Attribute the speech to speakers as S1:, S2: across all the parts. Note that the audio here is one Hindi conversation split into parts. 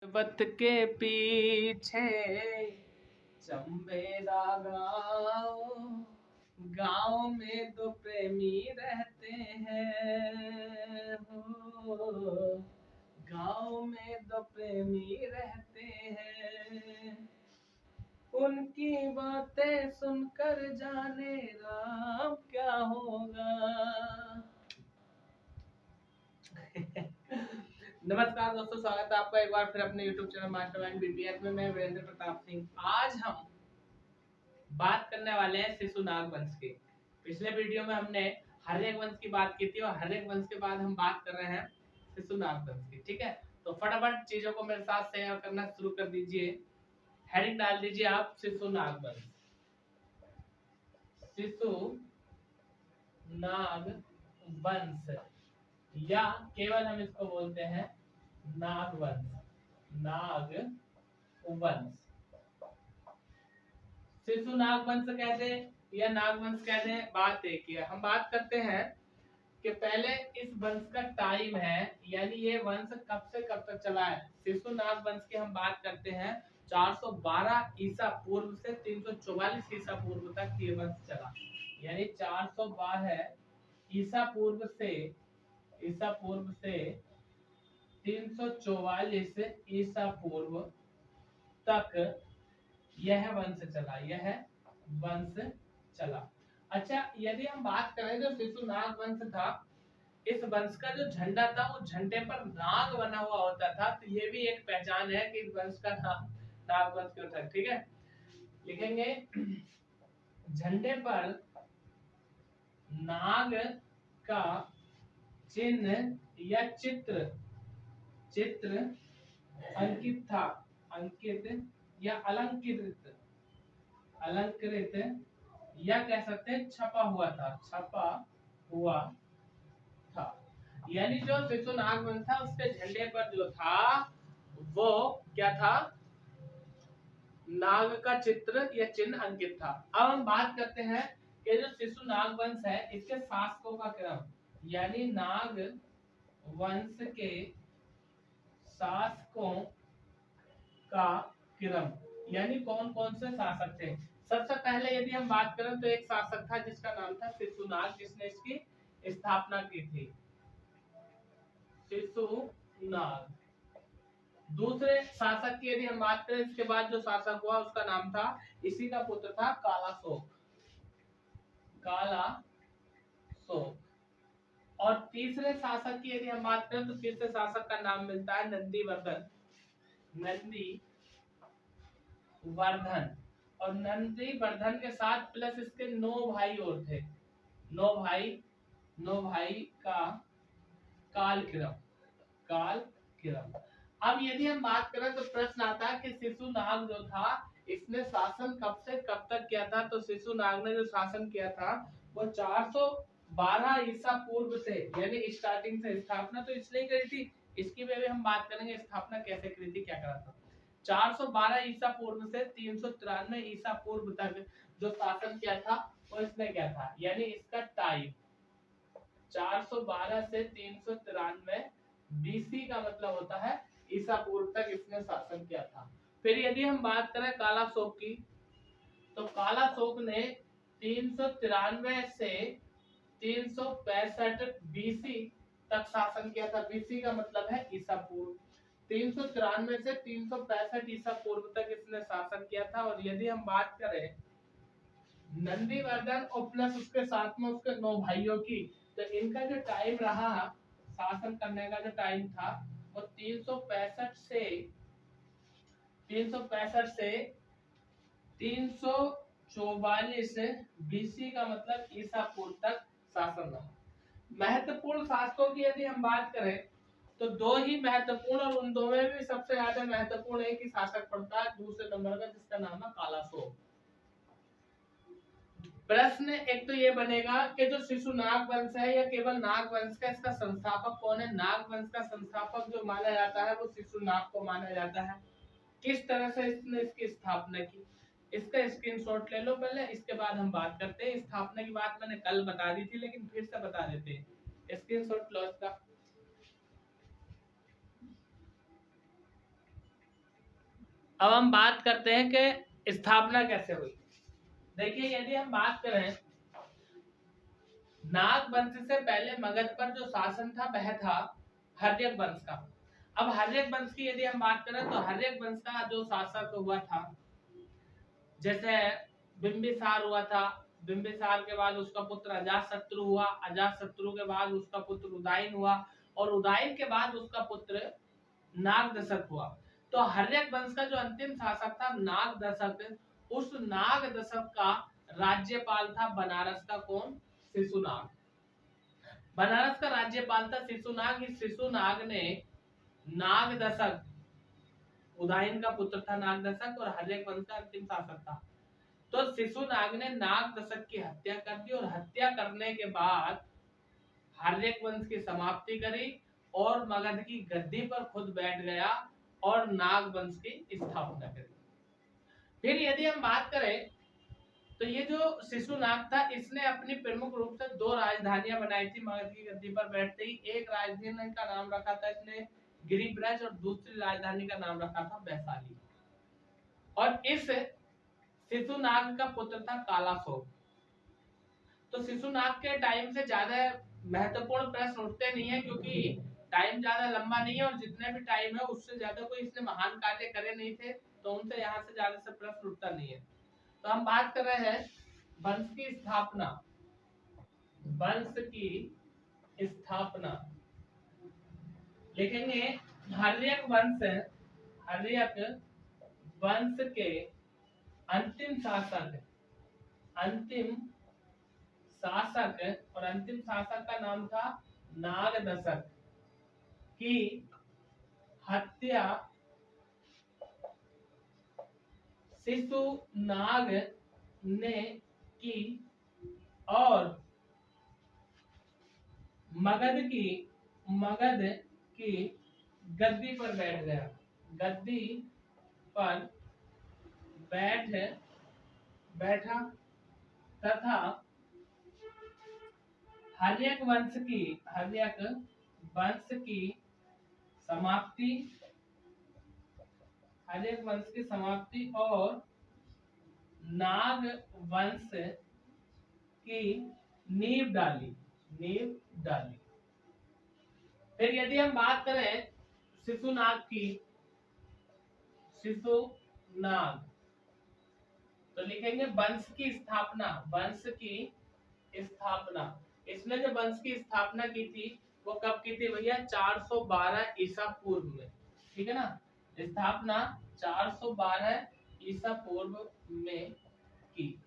S1: पर्वत के पीछे चंबेरा गाँव, गाँव में दो प्रेमी रहते हैं हो, गाँव में दो प्रेमी रहते हैं। उनकी बातें सुनकर जाने राम क्या होगा। नमस्कार दोस्तों, स्वागत है आपका एक बार फिर अपने YouTube चैनल मास्टरमाइंड बीपीएस में। मैं वीरेंद्र प्रताप सिंह। आज हम बात करने वाले हैं शिशुनाग वंश की। पिछले वीडियो में हमने हर्यक वंश की बात की थी और हर्यक वंश के बाद हम बात कर रहे हैं शिशुनाग वंश की। ठीक है, तो फटाफट चीजों को मेरे साथ शेयर करना शुरू कर दीजिए। हेडिंग डाल दीजिए आप शिशुनाग वंश। शिशुनाग वंश या केवल हम इसको बोलते हैं नागवंश। नागवंश, शिशुनाग वंश कहते या नागवंश कहते हैं, बात एक ही है। हम बात करते हैं कि पहले इस वंश का टाइम है, यानी ये वंश कब से कब तक चला है। शिशुनाग वंश की हम बात करते हैं 412 ईसा पूर्व से 344 ईसा पूर्व तक ये वंश चला। यानी 412 ईसा पूर्व से 344 ईसा पूर्व तक यह वंश चला। अच्छा, यदि हम बात करें जो शिशुनाग वंश था, इस वंश का जो झंडा था वो झंडे पर नाग बना हुआ होता था। तो ये भी एक पहचान है कि इस वंश का नाम नाग वंश क्यों था। ठीक है, लिखेंगे झंडे पर नाग का चिन्ह या चित्र अंकित था। अंकित या अलंकृत या कह सकते हैं छपा हुआ था। यानी जो शिशुनाग वंश था उसके झंडे पर जो था वो क्या था, नाग का चित्र या चिन्ह अंकित था। अब हम बात करते हैं कि जो शिशुनाग वंश है इसके शासकों का क्रम, यानी नाग वंश के शासकों का क्रम, यानी कौन कौन से शासक थे। सबसे पहले यदि हम बात करें तो एक शासक था जिसका नाम था शिशुनाग, जिसने इसकी स्थापना की थी, शिशुनाग। दूसरे शासक की यदि हम बात करें, इसके बाद जो शासक हुआ उसका नाम था, इसी का पुत्र था कालाशोक। और तीसरे शासक की यदि हम बात करें तो तीसरे शासक का नाम मिलता है नंदीवर्धन। और नंदीवर्धन के साथ प्लस इसके 9 भाई और थे। 9 भाई का कालक्रम। अब यदि हम बात करें तो प्रश्न आता है कि शिशुनाग जो था इसने शासन कब से कब तक किया था। तो शिशुनाग ने जो शासन किया था वो 412 ईसा पूर्व से, यानी स्टार्टिंग से, स्थापना तो इसने करी थी, इसकी भी हम बात करेंगे स्थापना कैसे करी थी, क्या करा था। 412 ईसा पूर्व से 393 ईसा पूर्व तक जो शासन किया था वो इसने किया था। यानी इसका टाइम 412 से 393 बीसी का मतलब होता है ईसा पूर्व तक इसने शासन किया था। फिर यदि हम बात करें कालाशोक की, तो कालाशोक ने 393 से 365 बीसी तक शासन किया था। बीसी का मतलब है ईसा पूर्व। 393 से 365 ईसा पूर्व तक इसने शासन किया था। और यदि हम बात करें नंदीवर्धन और प्लस उसके साथ में उसके 9 भाइयों की, तो इनका जो टाइम रहा शासन करने का, जो टाइम था वो 365 से 344 बीसी का मतलब ईसा पूर्व तक शासन रहा। महत्वपूर्ण शासकों की यदि हम बात करें तो दो ही महत्वपूर्ण, और उन दो में भी सबसे ज्यादा महत्वपूर्ण एक ही शासक पड़ता है दूसरे नंबर का, जिसका नाम है कालाशोक। प्रश्न एक तो ये बनेगा कि जो शिशुनाग वंश है या केवल नाग वंश का, इसका संस्थापक कौन है। नाग वंश का संस्थापक जो माना जाता है वो शिशुनाग को माना जाता है। किस तरह से इसने इसकी स्थापना की, इसका स्क्रीनशॉट ले लो पहले, इसके बाद हम बात करते हैं। स्थापना की बात मैंने कल बता दी थी लेकिन फिर से बता देते हैं। स्क्रीनशॉट लो इसका। अब हम बात करते हैं कि स्थापना कैसे हुई। देखिए यदि हम बात करें नाग वंश से पहले मगध पर जो शासन था वह था हर्यक वंश का। अब हर्यक वंश की यदि हम बात करें तो हर्यक वंश का जो शासक हुआ था, जैसे बिंबिसार हुआ था, बिंबिसार के बाद उसका पुत्र अजातशत्रु हुआ, अजातशत्रु के बाद उसका पुत्र उदयन हुआ, और उदयन के बाद उसका पुत्र नागदशक हुआ। तो हर्यक वंश का जो अंतिम शासक था नागदशक, उस नागदशक का राज्यपाल था बनारस का कौन? शिशुनाग। बनारस का राज्यपाल था शिशुनाग। इस शिशुनाग ने नागदशक, उदयन का पुत्र था नागदशक और हर्यक वंश का अंतिम शासक था, तो शिशुनाग ने नागदशक की हत्या कर दी और हत्या करने के बाद हर्यक वंश की समाप्ति करी और मगध की गद्दी पर खुद बैठ गया और नाग वंश की स्थापना करी। फिर यदि हम बात करें तो ये जो शिशुनाग था इसने अपनी प्रमुख रूप से दो राजधानियां बनाई थी मगध की गद्दी पर बैठते ही। एक राजधानी का नाम रखा था इसने गिरिब्रज और दूसरी राजधानी का नाम रखा था वैशाली। और इस शिशुनाग का पुत्र था कालाशोक। तो शिशुनाग के टाइम से ज्यादा महत्वपूर्ण प्रश्न उठते नहीं है क्योंकि टाइम ज्यादा लंबा नहीं है और जितने भी टाइम है उससे ज्यादा कोई इसने महान कार्य करे नहीं थे, तो उनसे यहाँ से ज्यादा से प्रश्न उठता नहीं है। तो हम बात कर रहे हैं वंश की स्थापना। वंश की स्थापना लिखेंगे हर्यक वंश। हर्यक वंश के अंतिम शासक, अंतिम शासक और अंतिम शासक का नाम था नागदशक की हत्या शिशुनाग ने की और मगध की गद्दी पर बैठ गया। गद्दी पर बैठा तथा हर्यक वंश की समाप्ति, हर्यक वंश की समाप्ति और नाग वंश की नींव डाली। फिर यदि हम बात करें शिशुनाग की, शिशुनाग तो लिखेंगे वंश की स्थापना। वंश की स्थापना, इसने जो वंश की स्थापना की थी वो कब की थी भैया? 412 ईसा पूर्व में। ठीक है ना, स्थापना 412 ईसा पूर्व में की।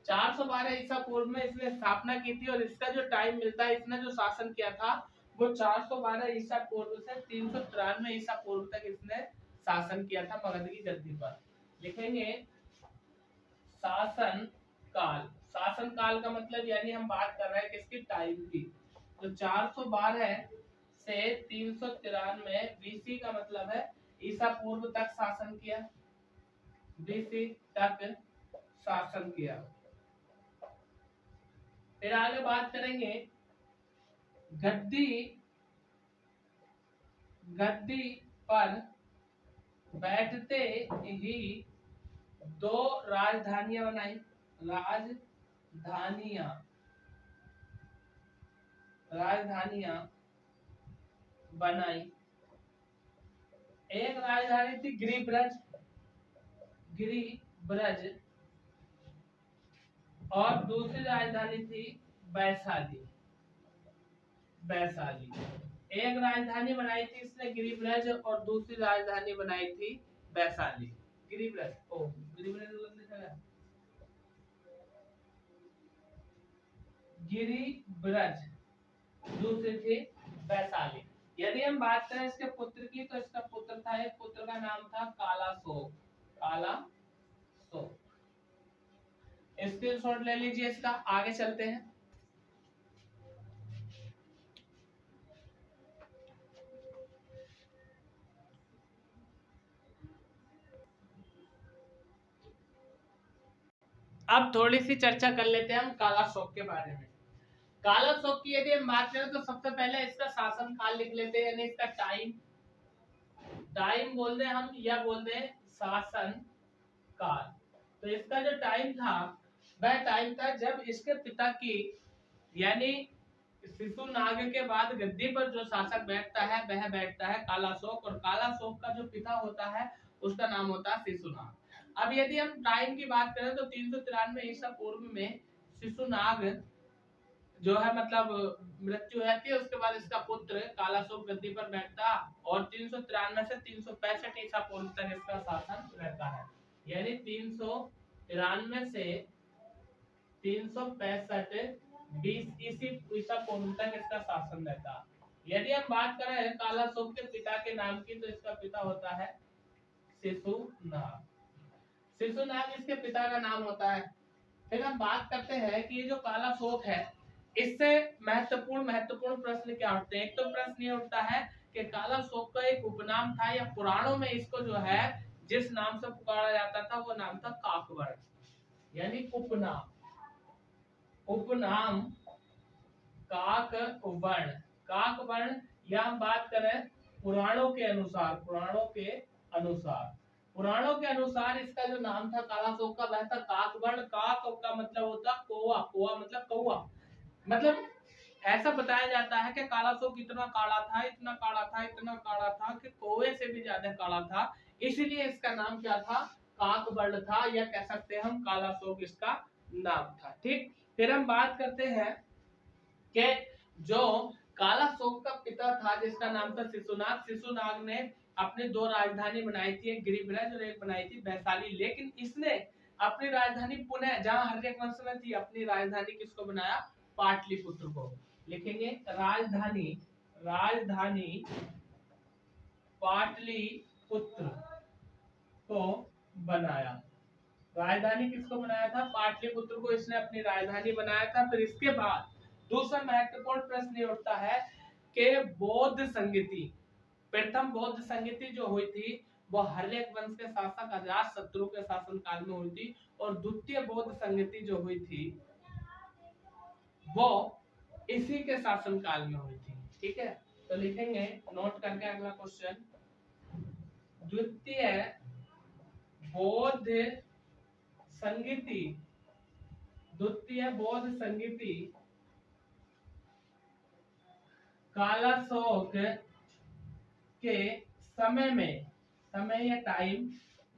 S1: 412 ईसा पूर्व में इसने स्थापना की थी और इसका जो टाइम मिलता है, इसने जो शासन किया था वो 412 ईसा पूर्व से 393 ईसा पूर्व तक इसने शासन किया था मगध की गद्दी पर। लिखेंगे शासन काल। शासन काल का मतलब यानी हम बात कर रहे हैं किसकी? टाइम की। तो 412 से 393 बीसी का मतलब है ईसा पूर्व तक शासन किया, बीसी तक शासन किया। फिर आगे बात करेंगे गद्दी पर बैठते ही दो राजधानियां बनाई। राजधानियां बनाई। एक राजधानी थी गिरिब्रज और दूसरी राजधानी थी वैशाली। एक राजधानी बनाई थी इसने गिरिब्रज और दूसरी राजधानी बनाई थी वैशाली। गिरिब्रज दूसरी थी वैशाली। यदि हम बात करें इसके पुत्र की तो इसका पुत्र था, एक पुत्र का नाम था कालाशोक। स्क्रीनशॉट ले लीजिए इसका। आगे चलते हैं। अब थोड़ी सी चर्चा कर लेते हैं हम कालाशोक के बारे में। कालाशोक की यदि हम बात करें तो सबसे पहले इसका शासन काल लिख लेते हैं, यानी इसका टाइम बोल दे हम या बोल दे शासन काल। तो इसका जो टाइम था वह टाइम था जब इसके पिता की यानी शिशुनाग के बाद गद्दी पर जो शासक बैठता है वह बैठता है कालाशोक, और कालाशोक का जो पिता होता है उसका नाम होता है शिशुनाग। अब यदि हम टाइम की बात करें तो 393 ईसा पूर्व में शिशुनाग जो है मतलब मृत्यु होती है, उसके बाद इसका पुत्र कालाशोक गद्दी पर बैठता और 393 से 365 ईसा पूर्व तक इसका शासन रहता है। यानी 393 से 365 20 ईसा पूर्व तक इसका शासन रहता। यदि हम बात करें कालाशोक के पिता के नाम की तो इसका पिता होता है शिशुनाग। शिशुनाग इसके पिता का नाम होता है। फिर हम बात करते हैं कि ये जो कालाशोक है इससे महत्वपूर्ण प्रश्न क्या उठते हैं। एक तो प्रश्न ये उठता है कि कालाशोक का एक उपनाम था या पुराणों में इसको जो है जिस नाम से पुकारा जाता था वो नाम था काकवर्ण। यानी उपनाम काकवर्ण। काकवर्ण या हम बात करें पुराणों के अनुसार इसका जो नाम था कालाशोक का वह था काकवर्ण। काक का मतलब होता कौवा, कौवा मतलब कौवा। मतलब ऐसा बताया जाता है कि कालाशोक इतना काला था कि कौवे से भी ज्यादा काला था, इसलिए इसका नाम क्या था, काकवर्ण था, या कह सकते हैं हम कालाशोक इसका नाम था। ठीक, फिर हम बात करते हैं कि जो कालाशोक का पिता था जिसका नाम था शिशुनाग। शिशुनाग ने अपने दो राजधानी बनाई थी, एक गिरिब्रज और एक बनाई थी वैशाली। लेकिन इसने अपनी राजधानी पुनः जहां हर्यक वंश में थी अपनी राजधानी किसको बनाया, पाटलिपुत्र को। लिखेंगे राजधानी पाटलिपुत्र को बनाया। राजधानी किसको बनाया था, पाटलिपुत्र को इसने अपनी राजधानी बनाया था। फिर इसके बाद दूसरा महत्वपूर्ण प्रश्न ये उठता है कि बौद्ध संगति, प्रथम बौद्ध संगति जो हुई थी वो हर्यक वंश के शासक अजातशत्रु के शासन काल में हुई थी, और द्वितीय बौद्ध संगति जो हुई थी वो इसी के शासन काल में हुई थी। ठीक है, तो लिखेंगे नोट करके अगला क्वेश्चन, द्वितीय बौद्ध संगति कालाशोक के समय या टाइम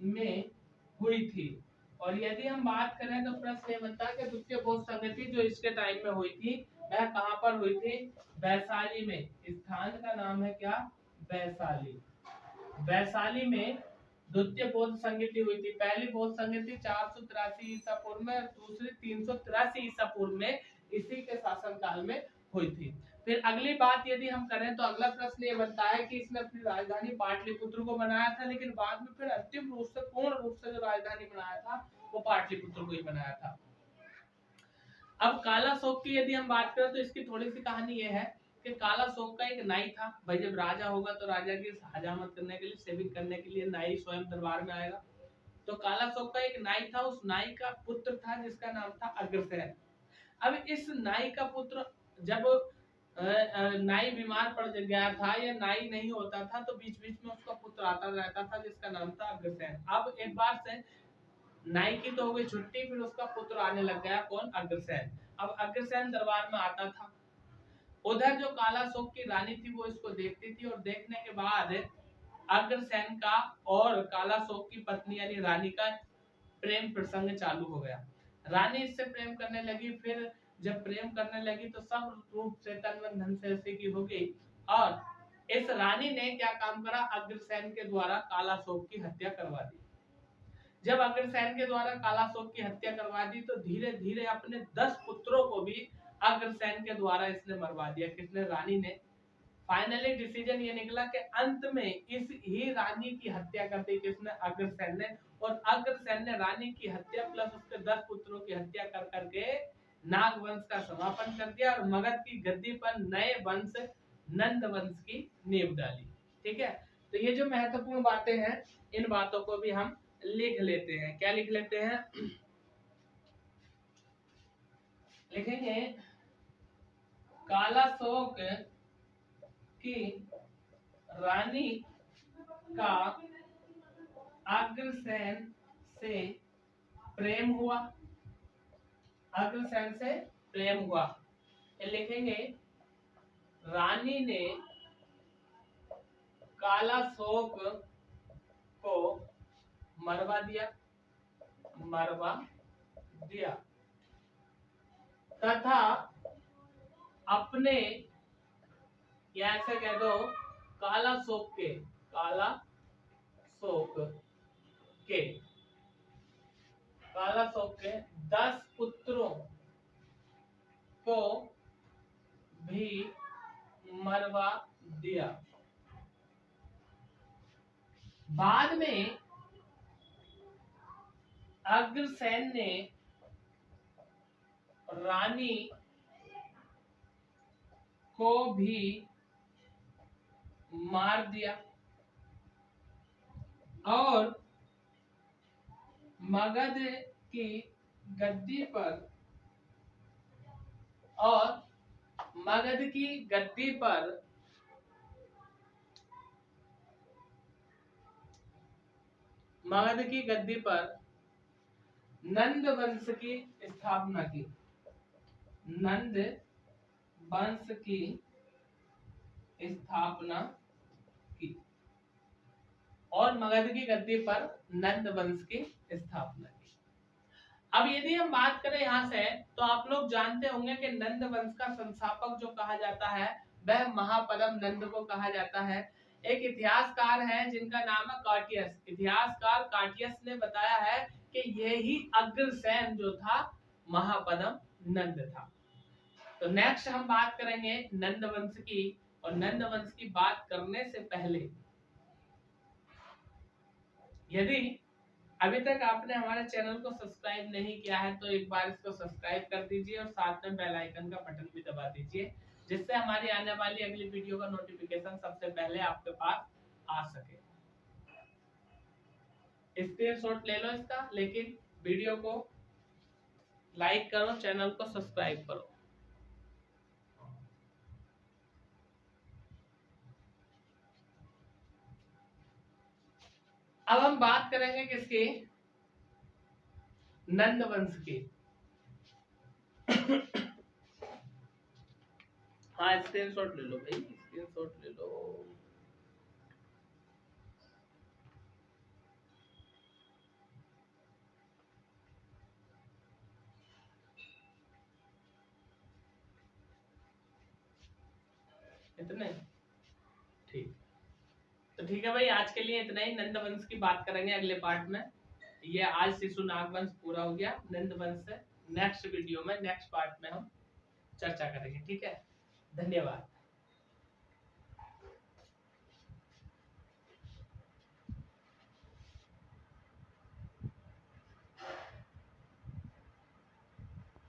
S1: में हुई थी। और यदि हम बात करें तो प्रश्न ये बनता है कि द्वितीय बौद्ध संगति जो इसके टाइम में हुई थी वह कहां पर हुई थी, वैशाली में। स्थान का नाम है क्या, वैशाली में द्वितीय बौद्ध संगति हुई थी। पहली बौद्ध संगति 483 ईसा पूर्व में, दूसरी 383 ईसा पूर्व में इसी के शासन काल में हुई थी। फिर अगली बात यदि हम करें तो अगला प्रश्न ये बनता है कि इसने अपनी राजधानी पाटलिपुत्र को बनाया था, लेकिन बाद में फिर अंतिम रूप से पूर्ण रूप से जो राजधानी बनाया था वो पाटलिपुत्र को ही बनाया था। अब कालाशोक की यदि हम बात करें तो इसकी थोड़ी सी कहानी ये है कि कालाशोक का एक नाई था। भाई जब राजा होगा तो राजा की हजामत करने के लिए, सेविंग करने के लिए नाई स्वयं दरबार में आएगा। तो कालाशोक का एक नाई था, उस नाई का पुत्र था जिसका नाम था अग्रसेन। अब इस नाई का पुत्र जब नाई बीमार पड़ गया था या नाई नहीं होता था तो बीच बीच में उसका पुत्र आता रहता था जिसका नाम था अग्रसेन। अब एक बार से नाई की तो हो गई छुट्टी, फिर उसका पुत्र आने लग गया, कौन, अग्रसेन। अब अग्रसेन दरबार में आता था। उधर जो कालाशोक की रानी थी वो इसको देखती थी, और देखने के बाद अग्रसेन का और कालाशोक की पत्नी यानी रानी का प्रेम प्रसंग चालू हो गया। रानी इससे प्रेम करने लगी। फिर जब प्रेम करने लगी तो सब रूप से तन मन धन से ऐसे की हो गई, और इस रानी ने क्या काम करा, अग्रसेन के द्वारा कालाशोक की हत्या करवा दी। जब अग्रसेन के द्वारा कालाशोक की हत्या करवा दी तो धीरे धीरे अपने 10 पुत्रों को भी अग्रसेन के द्वारा इसने मरवा दिया। किसने, रानी ने। फाइनली डिसीजन ये निकला कि अंत में इस ही रानी की हत्या कर दी, किसने, अग्रसेन ने। और अग्रसेन ने रानी की हत्या प्लस उसके 10 पुत्रों की हत्या कर करके नाग वंश का समापन कर दिया और मगध की गद्दी पर नए वंश नंद वंश की नींव डाली। ठीक है, तो ये जो महत्वपूर्ण बातें हैं इन बातों को भी हम लिख लेते हैं। क्या लिख लेते हैं, लिखेंगे कालाशोक की रानी का अग्रसेन से प्रेम हुआ, अग्रसेन से प्रेम हुआ। ये लिखेंगे रानी ने कालाशोक को मरवा दिया, मरवा दिया तथा अपने, या ऐसे कह दो कालाशोक के, कालाशोक के, कालाशोक के 10 पुत्रों को भी मरवा दिया। बाद में अग्रसेन ने रानी को भी मार दिया और मगध की गद्दी पर, और मगध की गद्दी पर मगध की गद्दी पर नंद वंश की स्थापना की, नंद वंश की स्थापना की, और मगध की गद्दी पर नंद वंश की स्थापना की। अब यदि हम बात करें यहाँ से, तो आप लोग जानते होंगे कि नंद वंश का संस्थापक जो कहा जाता है वह महापद्म नंद को कहा जाता है। एक इतिहासकार है जिनका नाम है काटियस। इतिहासकार काटियस ने बताया है कि यही अग्रसेन जो था महापद्म नंद था। तो नेक्स्ट हम बात करेंगे नंद वंश की, और नंद वंश की बात करने से पहले यदि अभी तक आपने हमारे चैनल को सब्सक्राइब नहीं किया है तो एक बार इसको सब्सक्राइब कर दीजिए और साथ में बेल आइकन का बटन भी दबा दीजिए, जिससे हमारी आने वाली अगली वीडियो का नोटिफिकेशन सबसे पहले आपके पास आ सके। स्क्रीनशॉट ले लो इसका, लेकिन वीडियो को लाइक करो, चैनल को सब्सक्राइब करो। अब हम बात करेंगे किसकी, नंद वंश की। हाँ स्क्रीनशॉट ले लो भाई, स्क्रीनशॉट ले लो। इतने ठीक, तो ठीक है भाई, आज के लिए इतना ही। नंद वंश की बात करेंगे अगले पार्ट में। ये आज शिशुनाग वंश पूरा हो गया। नंद वंश से नेक्स्ट वीडियो में, नेक्स्ट पार्ट में हम चर्चा करेंगे। ठीक है, धन्यवाद।